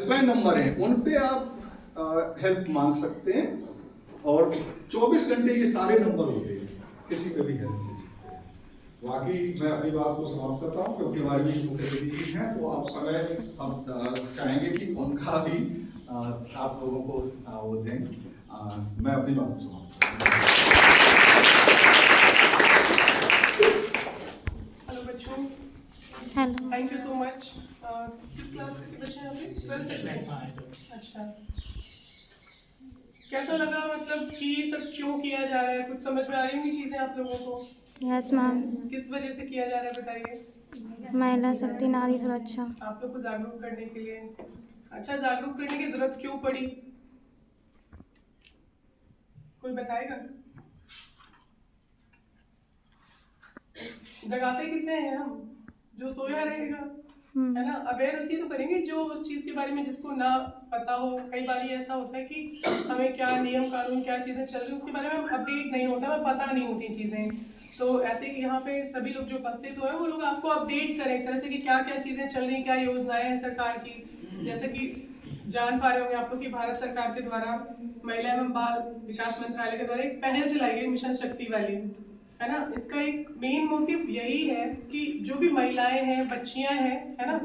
Helpline number हैं, उन पे आप हेल्प मांग सकते हैं, और 24 घंटे ये सारे नंबर होते हैं, किसी पे भी हेल्प ले सकते हैं। बाकी मैं अपनी बात को समाप्त करता हूँ, क्योंकि हमारी भी मुख्य अतिथि हैं, तो आप समय हम चाहेंगे कि उनका भी आप लोगों को वो दें। मैं अपनी बात को समाप्त करता हूँ। हेलो बच्चों, hello. Thank you so much. किस क्लास के बच्चे हैं अभी? 12th? अच्छा, कैसा लगा, मतलब कि सब क्यों किया जा रहा है? कुछ समझ में आ रही होंगी चीजें आप लोगों को? Yes ma'am. किस वजह से किया जा रहा है बताइए। महिला शक्ति, नारी सुरक्षा। आप लोग को जागरूक करने के लिए। अच्छा, जागरूक करने की जरूरत क्यों पड़ी, कोई बताएगा? जगाते किसे हैं हम? जो सोया रहेगा, है ना। अवेयर उसी तो करेंगे जो उस चीज के बारे में जिसको ना पता हो। कई बार ऐसा होता है कि हमें क्या नियम कानून क्या चीजें चल रही है उसके बारे में अपडेट नहीं होता, हमें पता नहीं होती चीजें। तो ऐसे ही यहाँ पे सभी लोग जो उपस्थित हुए हैं वो लोग आपको अपडेट करें एक तरह से कि क्या क्या चीजें चल रही, क्या योजनाएं हैं सरकार की। जैसे कि जान पा रहे होंगे आप लोग कि भारत सरकार के द्वारा महिला एवं बाल विकास मंत्रालय के द्वारा एक पहल चलाई गई मिशन शक्ति वाली, है ना। इसका एक मेन मोटिव यही है कि जो भी महिलाएं हैं, बच्चियां हैं, है ना,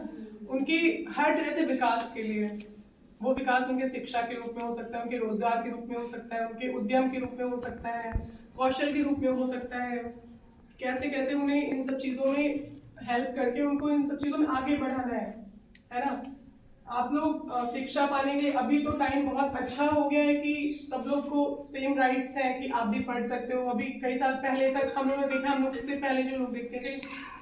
उनके हर तरह से विकास के लिए, वो विकास उनके शिक्षा के रूप में हो सकता है, उनके रोजगार के रूप में हो सकता है, उनके उद्यम के रूप में हो सकता है, कौशल के रूप में हो सकता है, कैसे कैसे उन्हें इन सब चीजों में हेल्प करके उनको इन सब चीजों में आगे बढ़ाना है ना। आप लोग शिक्षा पाने के लिए अभी तो टाइम बहुत अच्छा हो गया है कि सब लोग को सेम राइट्स हैं कि आप भी पढ़ सकते हो। अभी कई साल पहले तक हम लोगों ने देखा, हम लोग से पहले जो लोग देखते थे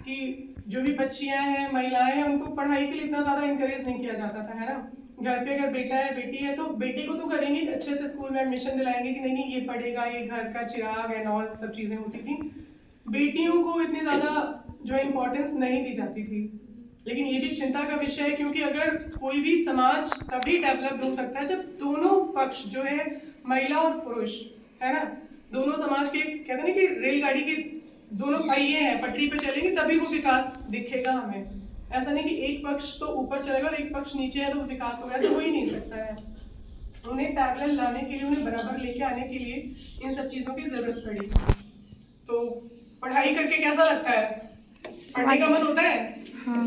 कि जो भी बच्चियां हैं, महिलाएं हैं, उनको पढ़ाई के लिए इतना ज्यादा इंकरेज नहीं किया जाता था, है ना। घर पे अगर बेटा है बेटी है तो बेटे को तो करेंगे, अच्छे से स्कूल में एडमिशन दिलाएंगे कि नहीं नहीं ये पढ़ेगा, ये घर का चिराग है, और सब चीजें होती थी। बेटियों को इतनी ज्यादा जो इम्पोर्टेंस नहीं दी जाती थी। लेकिन ये भी चिंता का विषय है, क्योंकि अगर कोई भी समाज तभी डेवलप हो सकता है जब दोनों पक्ष जो है, महिला और पुरुष, है ना, दोनों समाज के, कहते हैं ना कि रेलगाड़ी के दोनों पहिए हैं, पटरी पे चलेंगे तभी वो विकास दिखेगा हमें। ऐसा नहीं कि एक पक्ष तो ऊपर चलेगा और एक पक्ष नीचे है तो विकास होगा, ऐसा हो ही नहीं सकता है। उन्हें पैरेलल लाने के लिए, उन्हें बराबर लेके आने के लिए इन सब चीजों की जरूरत पड़ी। तो पढ़ाई करके कैसा लगता है? पढ़ने का मन होता है? हाँ।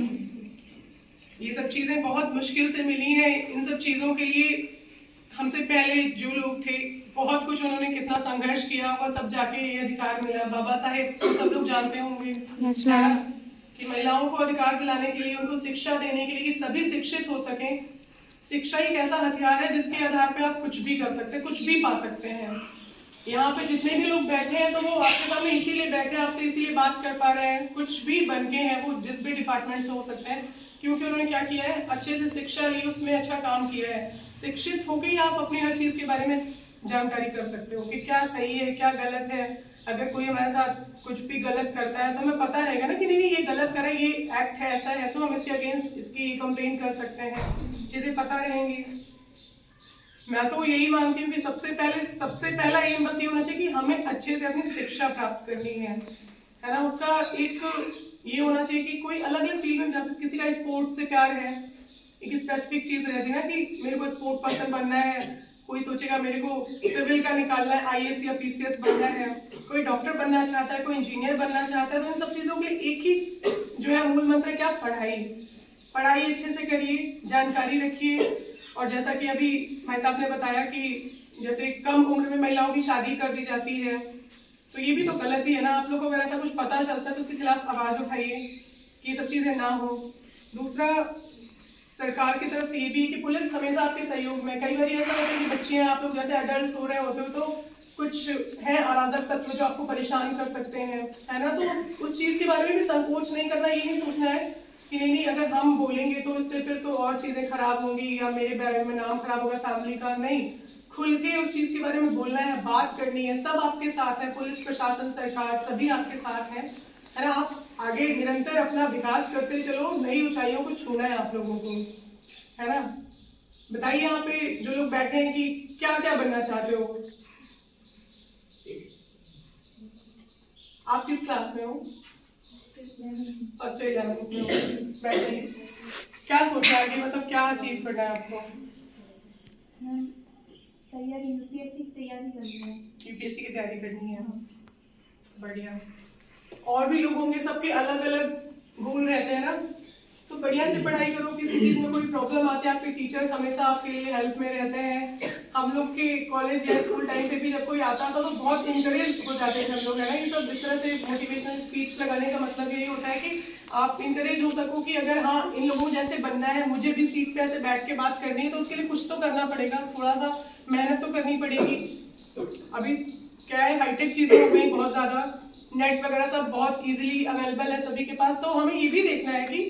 ये सब चीजें बहुत मुश्किल से मिली हैं। इन सब चीजों के लिए हमसे पहले जो लोग थे, बहुत कुछ उन्होंने कितना संघर्ष किया होगा, तब जाके ये अधिकार मिला। बाबा साहेब तो सब लोग जानते होंगे, यस है ना, मैम। कि महिलाओं को अधिकार दिलाने के लिए, उनको शिक्षा देने के लिए कि सभी शिक्षित हो सकें। शिक्षा एक ऐसा हथियार है जिसके आधार पे आप कुछ भी कर सकते हैं, कुछ भी पा सकते हैं। यहाँ पे जितने भी लोग बैठे हैं तो वो आपके सामने इसीलिए बैठे हैं, आपसे इसीलिए बात कर पा रहे हैं। कुछ भी बन के हैं वो, जिस भी डिपार्टमेंट से हो सकते हैं, क्योंकि उन्होंने क्या किया है, अच्छे से शिक्षा ली, उसमें अच्छा काम किया है। शिक्षित होकर ही आप अपनी हर चीज के बारे में जानकारी कर सकते हो कि क्या सही है क्या गलत है। अगर कोई हमारे साथ कुछ भी गलत करता है तो हमें पता रहेगा ना कि नहीं ये गलत कर रहा है, ये एक्ट है, ऐसा है, तो हम इसके अगेंस्ट इसकी कंप्लेन कर सकते हैं, चीजें पता रहेंगी। मैं तो यही मानती हूँ कि सबसे पहला एम बस ये होना चाहिए कि हमें अच्छे से अपनी शिक्षा प्राप्त करनी है ना। उसका एक ये होना चाहिए कि कोई अलग अलग फील्ड में जा सकते, किसी का स्पोर्ट से प्यार है, एक स्पेसिफिक चीज रहती है ना कि मेरे को स्पोर्ट पर्सन बनना है, कोई सोचेगा मेरे को सिविल का निकालना है, आईएएस या पीसीएस बनना है, कोई डॉक्टर बनना चाहता है, कोई इंजीनियर बनना चाहता है। तो इन सब चीजों के लिए एक ही जो है मूल मंत्र क्या, पढ़ाई अच्छे से करिए, जानकारी रखिए। और जैसा कि अभी भाई साहब ने बताया कि जैसे कम उम्र में महिलाओं की शादी कर दी जाती है, तो ये भी तो गलत ही है ना। आप लोग को अगर ऐसा कुछ पता चलता है तो उसके खिलाफ आवाज उठाइए कि ये सब चीजें ना हो। दूसरा, सरकार की तरफ से ये भी है कि पुलिस हमेशा आपके सहयोग में। कई बार ऐसा होता है कि बच्चे हैं, आप लोग जैसे अडल्ट हो रहे होते हो तो कुछ है अराजक तत्व जो आपको परेशान कर सकते हैं, है ना। तो उस चीज के बारे में भी संकोच नहीं करना, ये नहीं सोचना है कि नहीं अगर हम बोलेंगे तो इससे फिर तो और चीजें खराब होंगी या मेरे बारे में नाम खराब होगा फैमिली का। नहीं, खुल के उस चीज के बारे में बोलना है, बात करनी है। सब आपके साथ है, पुलिस प्रशासन सरकार सभी आपके साथ है ना। आप आगे निरंतर अपना विकास करते चलो, नई ऊंचाइयों को छूना है आप लोगों को, है ना। बताइए यहाँ पे जो लोग बैठे हैं कि क्या क्या बनना चाहते हो? आप किस क्लास में हो? फर्स्ट 11th में हो, बैठे। क्या सोचा आगे, मतलब क्या अचीव करना है आपको? मैम तैयारी यूपीएससी की तैयारी करनी है। यूपीएससी की तैयारी करनी है, बढ़िया। और भी लोगों के सबके अलग अलग गोल रहते हैं ना, तो बढ़िया से पढ़ाई करो। किसी चीज में कोई प्रॉब्लम आती है, आपके टीचर्स हमेशा आपके लिए हेल्प में रहते हैं। हम लोग के कॉलेज या स्कूल टाइम पे भी जब कोई आता था तो बहुत इंकरेज हो जाते थे हम लोग, है ना। ये सब इस तरह से मोटिवेशनल स्पीच लगाने का मतलब यही होता है कि आप इंकरेज हो सको कि अगर हाँ इन लोगों जैसे बनना है, मुझे भी सीट पे ऐसे बैठ के बात करनी है, तो उसके लिए कुछ तो करना पड़ेगा, थोड़ा सा मेहनत तो करनी पड़ेगी। अभी क्या है, हाईटेक चीजें हो गई बहुत ज्यादा, नेट वगैरह सब बहुत इजीली अवेलेबल है सभी के पास। तो हमें ये भी देखना है कि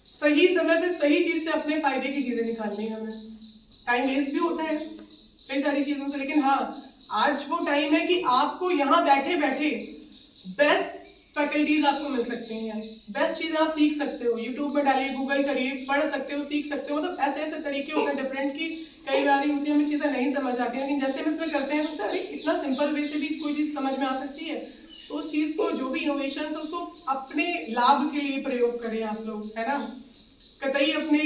सही समय पे सही चीज से अपने फायदे की चीजें निकालनी है। हमें टाइम वेस्ट भी होता है कई सारी चीजों से, लेकिन हाँ आज वो टाइम है कि आपको यहाँ बैठे बैठे बेस्ट फैकल्टीज आपको मिल सकती हैं, बेस्ट चीजें आप सीख सकते हो। यूट्यूब में डालिए, गूगल करिए, पढ़ सकते हो, सीख सकते हो। मतलब ऐसे ऐसे तरीके होते हैं डिफरेंट की कई बार होती है हमें चीजें नहीं समझ आती है, लेकिन जैसे हम इसमें करते हैं तो अरे इतना सिंपल वे से भी कोई चीज समझ में आ सकती है। तो उस चीज को, जो भी इनोवेशन है उसको अपने लाभ के लिए प्रयोग करें आप लोग, है ना। कतई अपने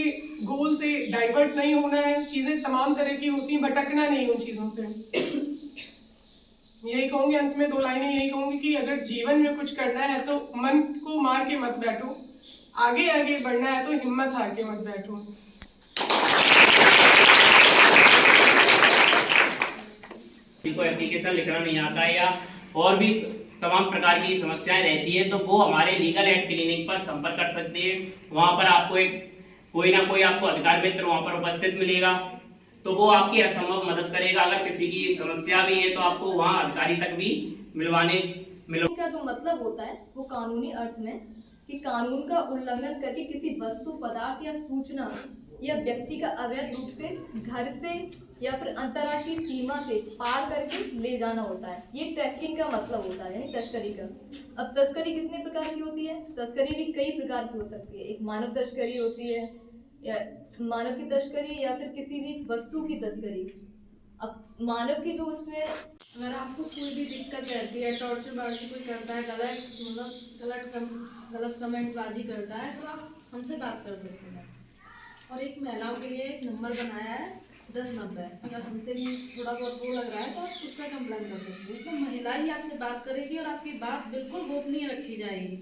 गोल से डाइवर्ट नहीं होना है। चीजें तमाम तरह की होती हैं, भटकना नहीं उन चीजों से। यही कहूंगी अंत में, दो लाइनें यही कहूंगी कि अगर जीवन में कुछ करना है तो मन को मार के मत बैठो, आगे आगे बढ़ना है तो हिम्मत हार के मत बैठो। को एप्लीकेशन लिखना नहीं आता है या और भी तमाम प्रकार की समस्याएं रहती है, तो वो हमारे लीगल एड क्लिनिक पर संपर्क कर सकते हैं। वहां पर आपको एक कोई ना कोई आपको अधिकार मित्र वहां पर उपस्थित मिलेगा, तो वो आपकी असंभव मदद करेगा। अगर किसी की समस्या भी है तो आपको वहां अधिकारी तक भी का जो मतलब होता है वो कानूनी अर्थ में कि कानून का उल्लंघन करके किसी वस्तु, पदार्थ या सूचना या व्यक्ति का अवैध रूप से घर से या फिर अंतर्राष्ट्रीय सीमा से पार करके ले जाना होता है। ये ट्रैफिकिंग का मतलब होता है, यानी तस्करी का। अब तस्करी कितने प्रकार की होती है? तस्करी भी कई प्रकार की हो सकती है। एक मानव तस्करी होती है, या मानव की तस्करी, या फिर किसी भी वस्तु की तस्करी। अब मानव की जो उसमें अगर आपको कोई भी दिक्कत रहती है, टॉर्चर बाजी कोई करता है, गलत कमेंटबाजी करता है, तो आप हमसे बात कर सकते हैं। और एक महिलाओं के लिए एक नंबर बनाया है 1090। अगर हमसे भी थोड़ा बहुत वो लग रहा है तो आप उस पर कंप्लेन कर सकते हैं। उसमें महिला ही आपसे बात करेगी और आपकी बात बिल्कुल गोपनीय रखी जाएगी।